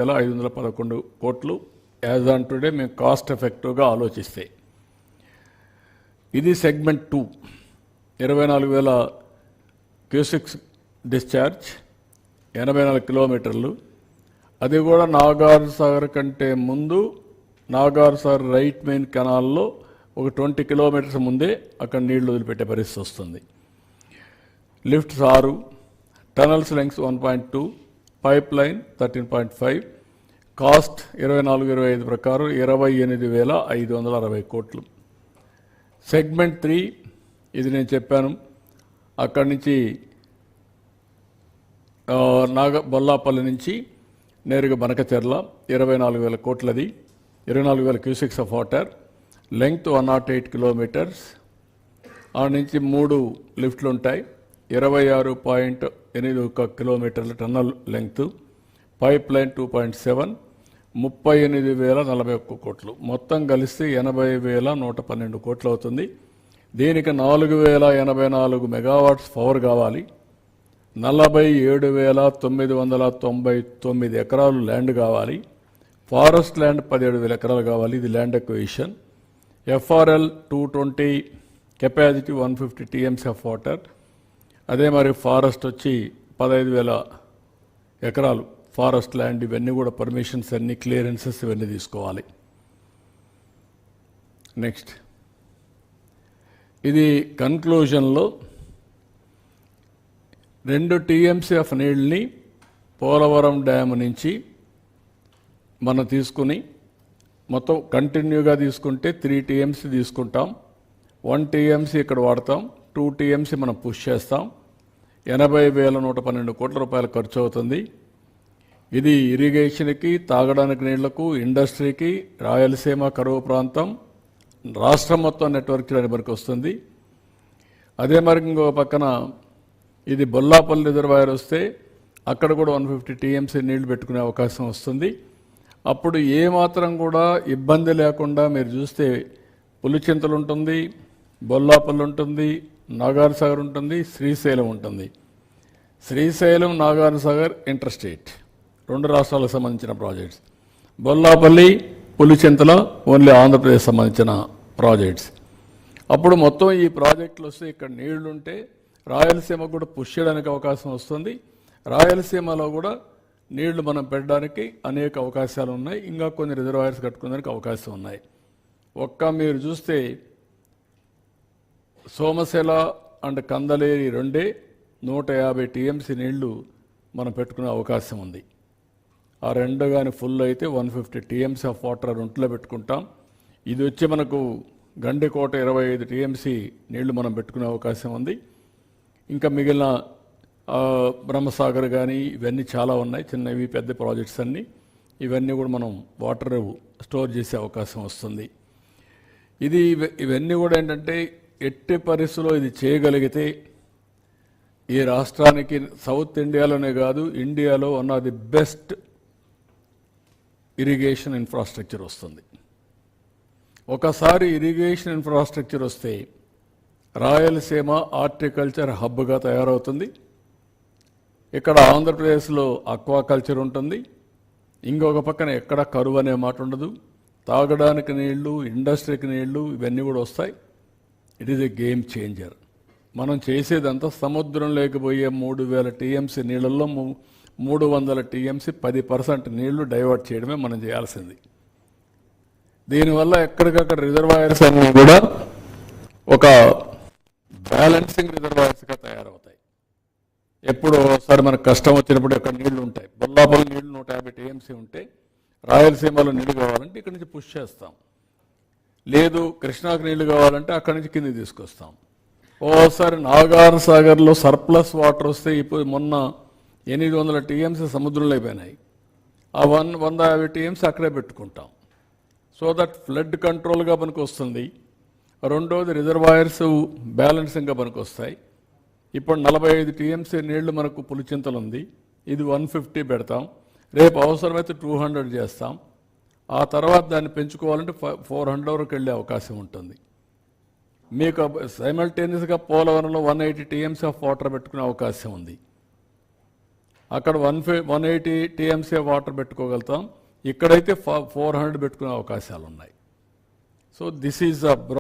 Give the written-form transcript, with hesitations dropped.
511 కోట్లు as on today మేము cost ఎఫెక్టివ్గా ఆలోచిస్తే. ఇది సెగ్మెంట్ 2, 24,000 క్యూసెక్స్ డిశ్చార్జ్, 84 కిలోమీటర్లు. అది కూడా నాగార్ సాగర్ కంటే ముందు నాగార్ సాగర్ రైట్ మెయిన్ కెనాల్లో ఒక 20 కిలోమీటర్స్ ముందే అక్కడ నీళ్లు వదిలిపెట్టే పరిస్థితి వస్తుంది. Lifts 6, tunnels lungs 1.2, pipe line 13.5, cost 24-25 ప్రకారం 28,560 కోట్లు. సెగ్మెంట్ 3 ఇది నేను చెప్పాను, అక్కడి నుంచి బొల్లాపల్లి నుంచి నేరుగా Banakacherla 24,000 కోట్లది, 24,000 cusecs of water, length 108 kilometres. ఆ నుంచి 3 లిఫ్ట్లు ఉంటాయి, 26.81 కిలోమీటర్ల టన్నల్ లెంగ్త్, పైప్ లైన్ 2.7, 38,041 కోట్లు. మొత్తం కలిస్తే 80,112 కోట్లు అవుతుంది. దీనికి 4,084 మెగావాట్స్ పవర్ కావాలి, 47,999 ఎకరాలు ల్యాండ్ కావాలి, ఫారెస్ట్ ల్యాండ్ 17,000 ఎకరాలు కావాలి. ఇది land acquisition. FRL 220, capacity 150 TMC of water. అదే మరి ఫారెస్ట్ వచ్చి 15,000 ఎకరాలు ఫారెస్ట్ ల్యాండ్. ఇవన్నీ కూడా పర్మిషన్స్ అన్ని, క్లియరెన్సెస్ ఇవన్నీ తీసుకోవాలి. నెక్స్ట్, ఇది కన్క్లూజన్లో 2 TMC ఆఫ్ నీళ్ళని పోలవరం డ్యామ్ నుంచి మనం తీసుకుని మొత్తం కంటిన్యూగా తీసుకుంటే 3 TMC తీసుకుంటాం, 1 TMC ఇక్కడ వాడతాం, 2 TMC మనం పుష్ చేస్తాం. 80,112 కోట్ల రూపాయలు ఖర్చు అవుతుంది. ఇది ఇరిగేషన్కి, తాగడానికి నీళ్లకు, ఇండస్ట్రీకి, రాయలసీమ కరువు ప్రాంతం, రాష్ట్రం మొత్తం నెట్వర్క్ చేయడానికి మనకు వస్తుంది. అదే మరి ఇంకొక పక్కన ఇది బొల్లాపల్లి రిజర్వాయర్ వస్తే అక్కడ కూడా 150 TMC నీళ్లు పెట్టుకునే అవకాశం వస్తుంది. అప్పుడు ఏమాత్రం కూడా ఇబ్బంది లేకుండా మీరు చూస్తే పులిచింతలు ఉంటుంది, బొల్లాపల్లి ఉంటుంది, నాగార్ సాగర్ ఉంటుంది, శ్రీశైలం ఉంటుంది. శ్రీశైలం, నాగార్ సాగర్ ఇంటర్ స్టేట్, 2 రాష్ట్రాలకు సంబంధించిన ప్రాజెక్ట్స్. బొల్లాపల్లి, పులిచింతల ఓన్లీ ఆంధ్రప్రదేశ్ సంబంధించిన ప్రాజెక్ట్స్. అప్పుడు మొత్తం ఈ ప్రాజెక్టులు వస్తే ఇక్కడ నీళ్లుంటే రాయలసీమ కూడా పుష్ చేయడానికి అవకాశం వస్తుంది. రాయలసీమలో కూడా నీళ్లు మనం పెట్టడానికి అనేక అవకాశాలు ఉన్నాయి. ఇంకా కొన్ని రిజర్వాయర్స్ కట్టుకోవడానికి అవకాశం ఉన్నాయి. మీరు చూస్తే సోమశిల అండ్ కందలేరి 2 150 TMC నీళ్లు మనం పెట్టుకునే అవకాశం ఉంది. ఆ 2 కానీ ఫుల్ అయితే 150 TMC ఆఫ్ వాటర్ ఒంట్లో పెట్టుకుంటాం. ఇది వచ్చి మనకు గండికోట 25 TMC నీళ్లు మనం పెట్టుకునే అవకాశం ఉంది. ఇంకా మిగిలిన బ్రహ్మసాగర్ కానీ ఇవన్నీ చాలా ఉన్నాయి, చిన్నవి పెద్ద ప్రాజెక్ట్స్ అన్నీ. ఇవన్నీ కూడా మనం వాటర్ స్టోర్ చేసే అవకాశం వస్తుంది. ఇవన్నీ కూడా ఏంటంటే ఎట్టి పరిస్థితుల్లో ఇది చేయగలిగితే ఈ రాష్ట్రానికి సౌత్ ఇండియాలోనే కాదు, ఇండియాలో one of the best irrigation infrastructure వస్తుంది. ఒకసారి ఇరిగేషన్ ఇన్ఫ్రాస్ట్రక్చర్ వస్తే రాయలసీమ హార్టికల్చర్ హబ్గా తయారవుతుంది. ఇక్కడ ఆంధ్రప్రదేశ్లో అక్వాకల్చర్ ఉంటుంది. ఇంకొక పక్కన ఎక్కడ కరువు అనే మాట ఉండదు. తాగడానికి నీళ్లు, ఇండస్ట్రీకి నీళ్లు ఇవన్నీ కూడా వస్తాయి. It is a game changer. మనం చేసేదంతా సముద్రం లేకపోయే 3,000 TMC నీళ్ళల్లో 300 TMC 10% నీళ్లు డైవర్ట్ చేయడమే మనం చేయాల్సింది. దీనివల్ల ఎక్కడికక్కడ రిజర్వాయర్స్ అన్నీ కూడా ఒక బ్యాలెన్సింగ్ రిజర్వాయర్స్గా తయారవుతాయి. ఎప్పుడు ఒకసారి మనకు కష్టం వచ్చినప్పుడు అక్కడ నీళ్లు ఉంటాయి. బొల్లాపల్లి నీళ్లు 150 TMC ఉంటే రాయలసీమలో నీళ్లు కావాలంటే ఇక్కడి నుంచి పుష్ చేస్తాం. లేదు కృష్ణాకు నీళ్లు కావాలంటే అక్కడి నుంచి కిందికి తీసుకొస్తాం. ఓసారి నాగార్ సాగర్లో సర్ప్లస్ వాటర్ వస్తే ఇప్పుడు మొన్న 800 TMC సముద్రంలో అయిపోయినాయి. ఆ 150 TMC అక్కడే పెట్టుకుంటాం. సో దట్ ఫ్లడ్ కంట్రోల్గా మనకు వస్తుంది. రెండోది రిజర్వాయర్స్ బ్యాలెన్సింగ్గా మనకు వస్తాయి. ఇప్పుడు 45 TMC నీళ్లు మనకు పులిచింతలు ఉంది, ఇది 150 పెడతాం. రేపు అవసరమైతే 200 చేస్తాం. ఆ తర్వాత దాన్ని పెంచుకోవాలంటే 400 వరకు వెళ్ళే అవకాశం ఉంటుంది. మీకు సైమల్టేనియస్గా పోలవరంలో 180 TMC ఆఫ్ వాటర్ పెట్టుకునే అవకాశం ఉంది. అక్కడ 180 టీఎంసీ వాటర్ పెట్టుకోగలుగుతాం. ఇక్కడైతే 400 పెట్టుకునే అవకాశాలు ఉన్నాయి. So this is a